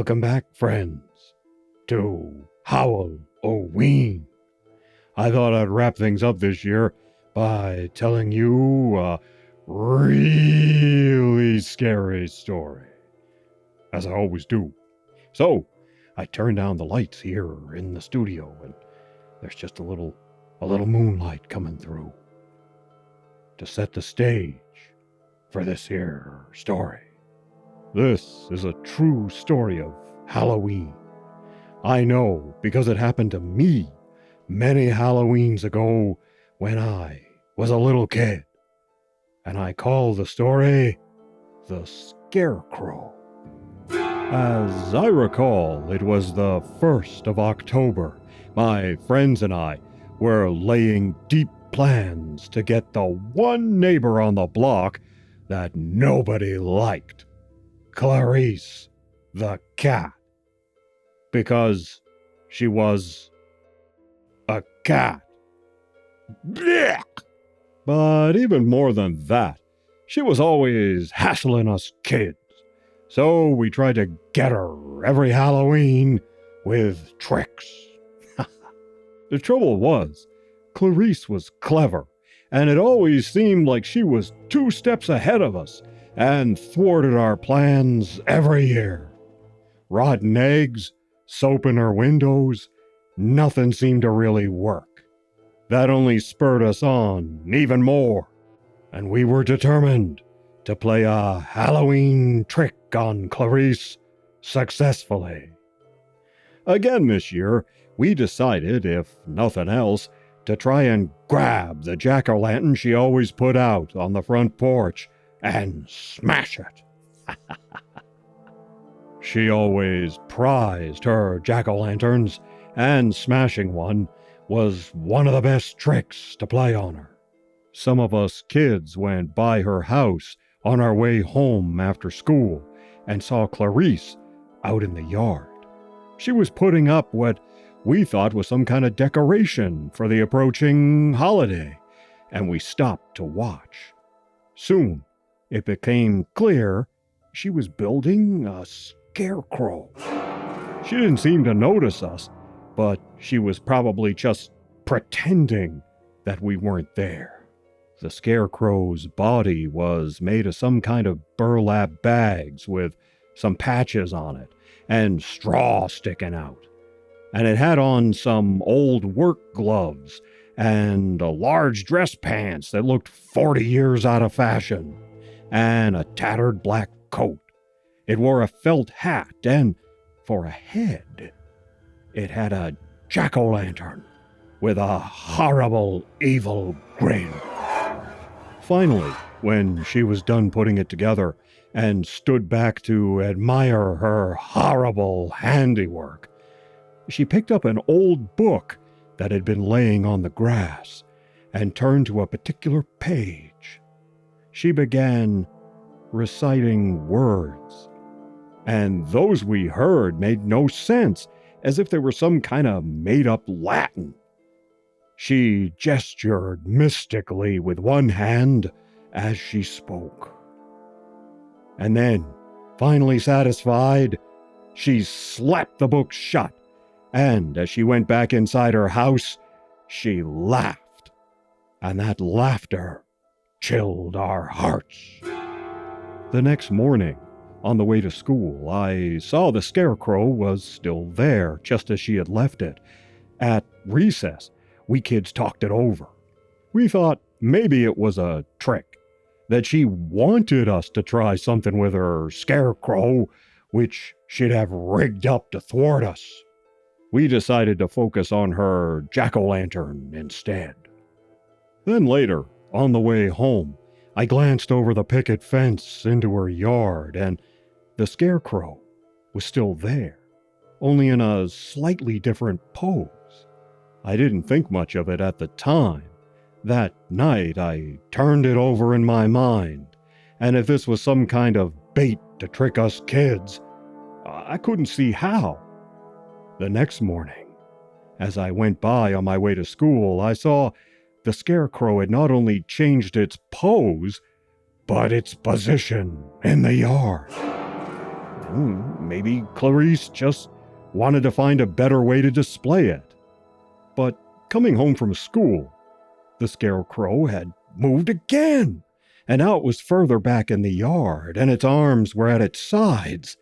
Welcome back, friends, to Howl-o-Ween. I thought I'd wrap things up this year by telling you a really scary story, as I always do. So, I turned down the lights here in the studio, and there's just a little moonlight coming through to set the stage for this here story. This is a true story of Halloween. I know because it happened to me many Halloweens ago when I was a little kid. And I call the story The Scarecrow. As I recall, it was the 1st of October. My friends and I were laying deep plans to get the one neighbor on the block that nobody liked. Clarice, the cat. Because she was a cat. Blech! But even more than that, she was always hassling us kids. So we tried to get her every Halloween with tricks. The trouble was, Clarice was clever, and it always seemed like she was 2 steps ahead of us and thwarted our plans every year. Rotten eggs, soap in her windows, nothing seemed to really work. That only spurred us on even more, and we were determined to play a Halloween trick on Clarice successfully. Again this year, we decided, if nothing else, to try and grab the jack-o'-lantern she always put out on the front porch and smash it. She always prized her jack-o'-lanterns, and smashing one was one of the best tricks to play on her. Some of us kids went by her house on our way home after school and saw Clarice out in the yard. She was putting up what we thought was some kind of decoration for the approaching holiday, and we stopped to watch. Soon, it became clear she was building a scarecrow. She didn't seem to notice us, but she was probably just pretending that we weren't there. The scarecrow's body was made of some kind of burlap bags with some patches on it and straw sticking out. And it had on some old work gloves and a large dress pants that looked 40 years out of fashion, and a tattered black coat. It wore a felt hat, and for a head, it had a jack-o'-lantern with a horrible, evil grin. Finally, when she was done putting it together and stood back to admire her horrible handiwork, she picked up an old book that had been laying on the grass and turned to a particular page. She began reciting words, and those we heard made no sense, as if they were some kind of made-up Latin. She gestured mystically with one hand as she spoke. And then, finally satisfied, she slapped the book shut, and as she went back inside her house, she laughed, and that laughter chilled our hearts. The next morning, on the way to school, I saw the scarecrow was still there, just as she had left it. At recess, we kids talked it over. We thought maybe it was a trick, that she wanted us to try something with her scarecrow, which she'd have rigged up to thwart us. We decided to focus on her jack-o'-lantern instead. Then later, on the way home, I glanced over the picket fence into her yard, and the scarecrow was still there, only in a slightly different pose. I didn't think much of it at the time. That night, I turned it over in my mind, and if this was some kind of bait to trick us kids, I couldn't see how. The next morning, as I went by on my way to school, I saw the scarecrow had not only changed its pose, but its position in the yard. Maybe Clarice just wanted to find a better way to display it. But coming home from school, the Scarecrow had moved again, and now it was further back in the yard, and its arms were at its sides.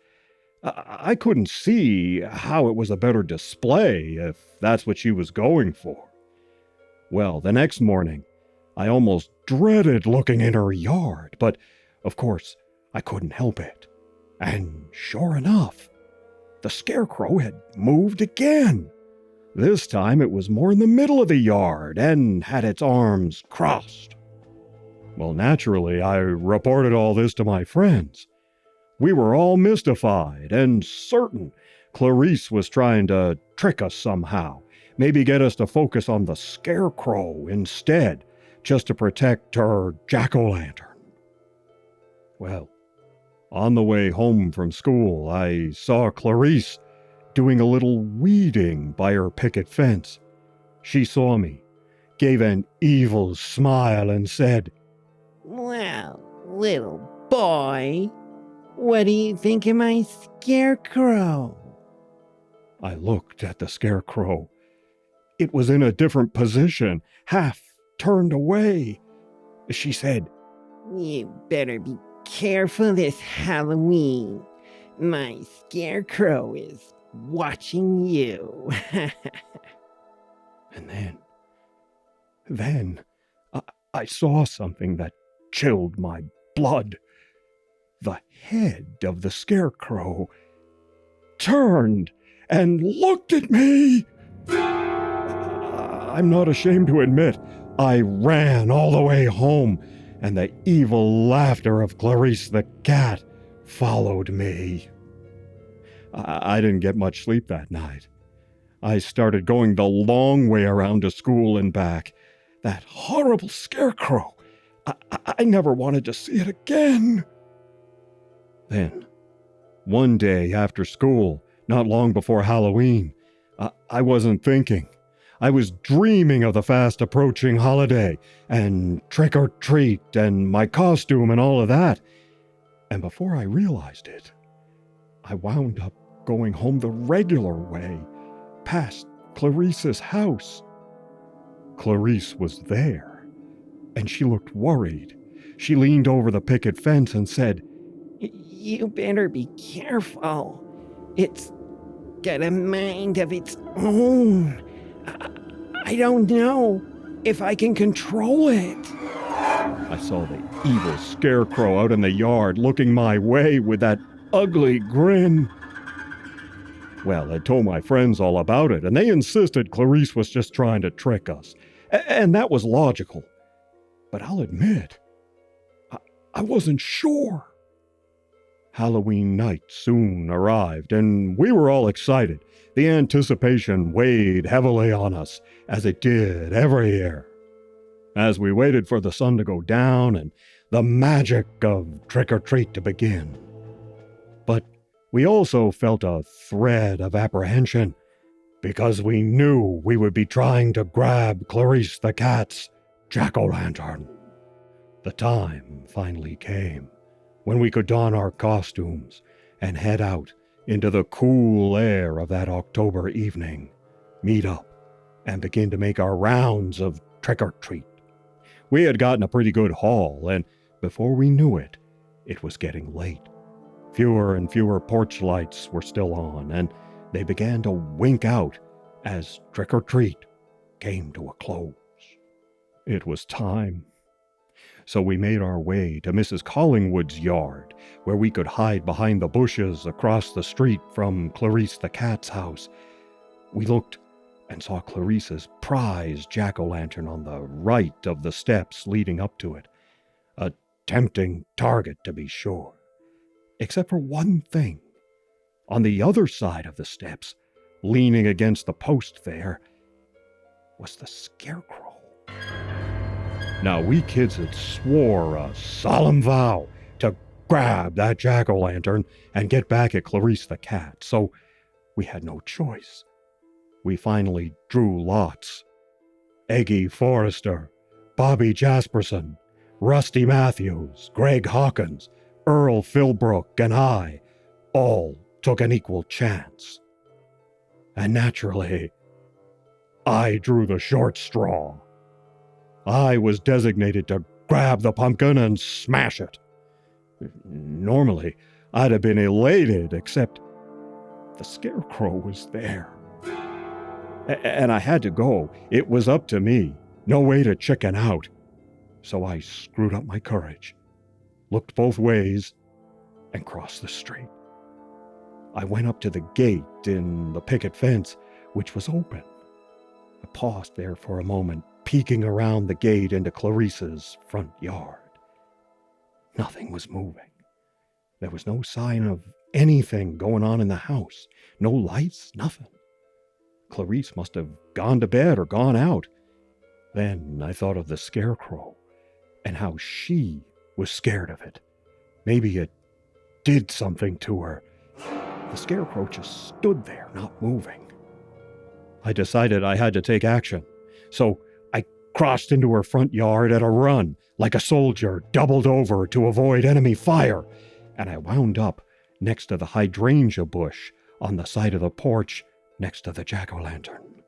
I couldn't see how it was a better display if that's what she was going for. Well, the next morning, I almost dreaded looking in her yard, but of course, I couldn't help it. And sure enough, the Scarecrow had moved again. This time it was more in the middle of the yard and had its arms crossed. Well, naturally, I reported all this to my friends. We were all mystified and certain Clarice was trying to trick us somehow, maybe get us to focus on the Scarecrow instead, just to protect her jack-o'-lantern. Well, on the way home from school, I saw Clarice doing a little weeding by her picket fence. She saw me, gave an evil smile, and said, "Well, little boy, what do you think of my Scarecrow?" I looked at the Scarecrow. It was in a different position, half turned away. She said, "You better be careful this Halloween. My Scarecrow is watching you." And then, I saw something that chilled my blood. The head of the Scarecrow turned and looked at me. I'm not ashamed to admit, I ran all the way home, and the evil laughter of Clarice the cat followed me. I didn't get much sleep that night. I started going the long way around to school and back. That horrible Scarecrow! I never wanted to see it again. Then, one day after school, not long before Halloween, I wasn't thinking. I was dreaming of the fast approaching holiday, and trick or treat, and my costume, and all of that. And before I realized it, I wound up going home the regular way, past Clarice's house. Clarice was there, and she looked worried. She leaned over the picket fence and said, "You better be careful. It's got a mind of its own. I don't know if I can control it." I saw the evil Scarecrow out in the yard looking my way with that ugly grin. Well, I told my friends all about it, and they insisted Clarice was just trying to trick us. And that was logical. But I'll admit, I wasn't sure. Halloween night soon arrived, and we were all excited. The anticipation weighed heavily on us, as it did every year. As we waited for the sun to go down and the magic of trick-or-treat to begin. But we also felt a thread of apprehension, because we knew we would be trying to grab Clarice the cat's jack-o'-lantern. The time finally came when we could don our costumes and head out into the cool air of that October evening, meet up, and begin to make our rounds of trick-or-treat. We had gotten a pretty good haul, and before we knew it, it was getting late. Fewer and fewer porch lights were still on, and they began to wink out as trick-or-treat came to a close. It was time. So we made our way to Mrs. Collingwood's yard, where we could hide behind the bushes across the street from Clarice the cat's house. We looked and saw Clarice's prized jack-o'-lantern on the right of the steps leading up to it. A tempting target, to be sure. Except for one thing. On the other side of the steps, leaning against the post there, was the Scarecrow. Now, we kids had swore a solemn vow to grab that jack-o'-lantern and get back at Clarice the cat, so we had no choice. We finally drew lots. Eggy Forrester, Bobby Jasperson, Rusty Matthews, Greg Hawkins, Earl Philbrook, and I all took an equal chance. And naturally, I drew the short straw. I was designated to grab the pumpkin and smash it. Normally, I'd have been elated, except the Scarecrow was there. And I had to go. It was up to me. No way to chicken out. So I screwed up my courage, looked both ways, and crossed the street. I went up to the gate in the picket fence, which was open. I paused there for a moment, peeking around the gate into Clarice's front yard. Nothing was moving. There was no sign of anything going on in the house. No lights, nothing. Clarice must have gone to bed or gone out. Then I thought of the Scarecrow and how she was scared of it. Maybe it did something to her. The Scarecrow just stood there, not moving. I decided I had to take action, so I crossed into her front yard at a run, like a soldier doubled over to avoid enemy fire, and I wound up next to the hydrangea bush on the side of the porch next to the jack-o'-lantern.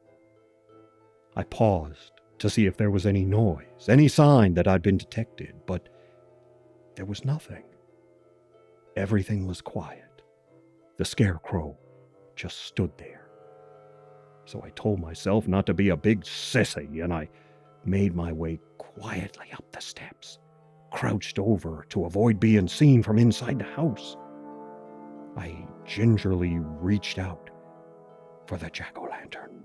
I paused to see if there was any noise, any sign that I'd been detected, but there was nothing. Everything was quiet. The Scarecrow just stood there. So I told myself not to be a big sissy, and I made my way quietly up the steps, crouched over to avoid being seen from inside the house. I gingerly reached out for the jack-o'-lantern,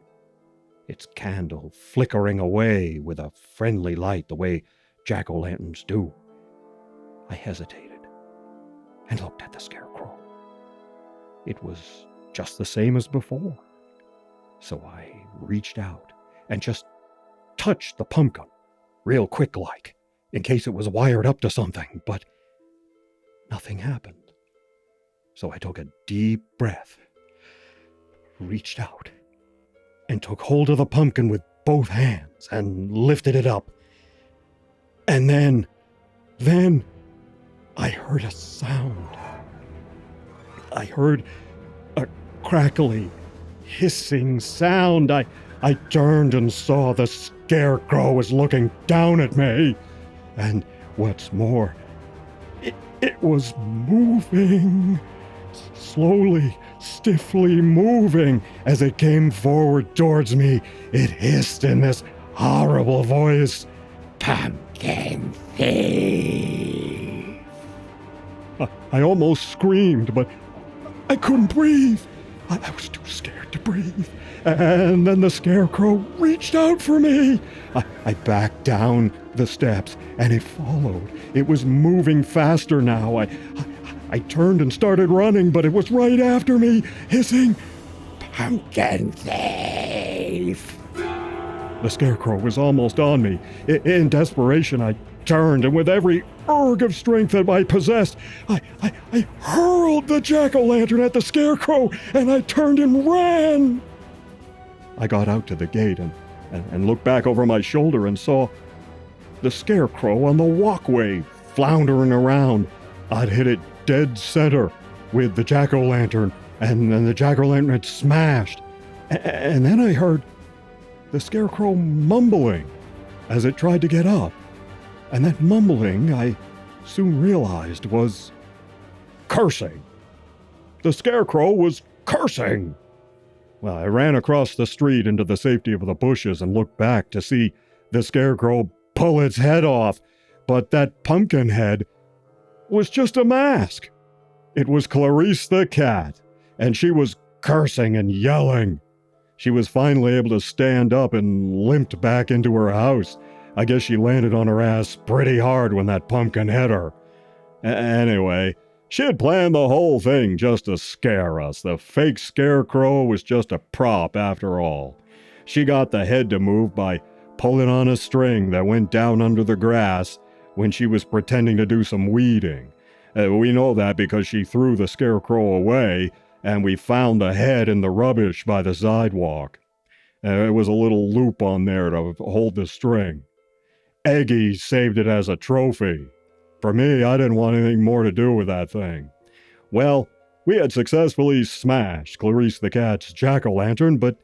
its candle flickering away with a friendly light the way jack-o'-lanterns do. I hesitated and looked at the Scarecrow. It was just the same as before. So I reached out and just touched the pumpkin, real quick-like, in case it was wired up to something, but nothing happened. So I took a deep breath, reached out, and took hold of the pumpkin with both hands and lifted it up. And then I heard a sound. I heard a crackly, hissing sound. I turned and saw the Scarecrow was looking down at me. And what's more, it was moving. Slowly, stiffly moving. As it came forward towards me, it hissed in this horrible voice, "Pumpkin thief!" I almost screamed, but I couldn't breathe. I was too scared to breathe. And then the Scarecrow reached out for me. I backed down the steps, and it followed. It was moving faster now. I turned and started running, but it was right after me, hissing, "Pumpkin thief!" The Scarecrow was almost on me. In desperation, I turned, and with every urge of strength that I possessed, I hurled the jack-o'-lantern at the Scarecrow, and I turned and ran. I got out to the gate and looked back over my shoulder and saw the Scarecrow on the walkway, floundering around. I'd hit it dead center with the jack-o'-lantern, and then the jack-o'-lantern had smashed. And then I heard the Scarecrow mumbling as it tried to get up. And that mumbling, I soon realized, was cursing. The Scarecrow was cursing. Well, I ran across the street into the safety of the bushes and looked back to see the Scarecrow pull its head off, but that pumpkin head was just a mask. It was Clarice the cat, and she was cursing and yelling. She was finally able to stand up and limped back into her house. I guess she landed on her ass pretty hard when that pumpkin hit her. Anyway, she had planned the whole thing just to scare us. The fake Scarecrow was just a prop after all. She got the head to move by pulling on a string that went down under the grass when she was pretending to do some weeding. We know that because she threw the Scarecrow away, and we found the head in the rubbish by the sidewalk. There was a little loop on there to hold the string. Eggy saved it as a trophy. For me, I didn't want anything more to do with that thing. Well, We had successfully smashed Clarice the cat's jack-o'-lantern, but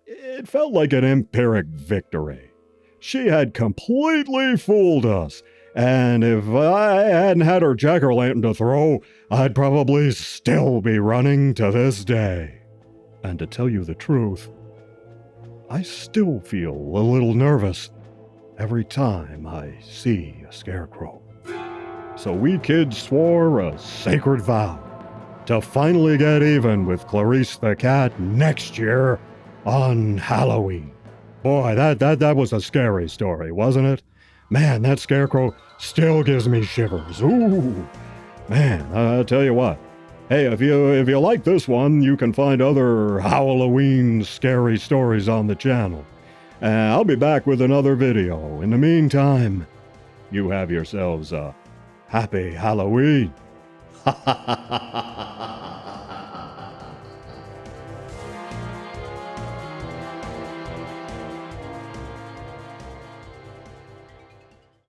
it felt like an Empiric victory. She had completely fooled us, and if I hadn't had her jack-o'-lantern to throw, I'd probably still be running to this day. And to tell you the truth, I still feel a little nervous every time I see a scarecrow. So we kids swore a sacred vow to finally get even with Clarice the cat next year on Halloween. Boy, that was a scary story, wasn't it? Man, that scarecrow still gives me shivers. Ooh, man, I'll tell you what. Hey, if you like this one, you can find other Howl-o-Ween scary stories on the channel. I'll be back with another video. In the meantime, you have yourselves a happy Halloween. Ha ha ha ha ha ha.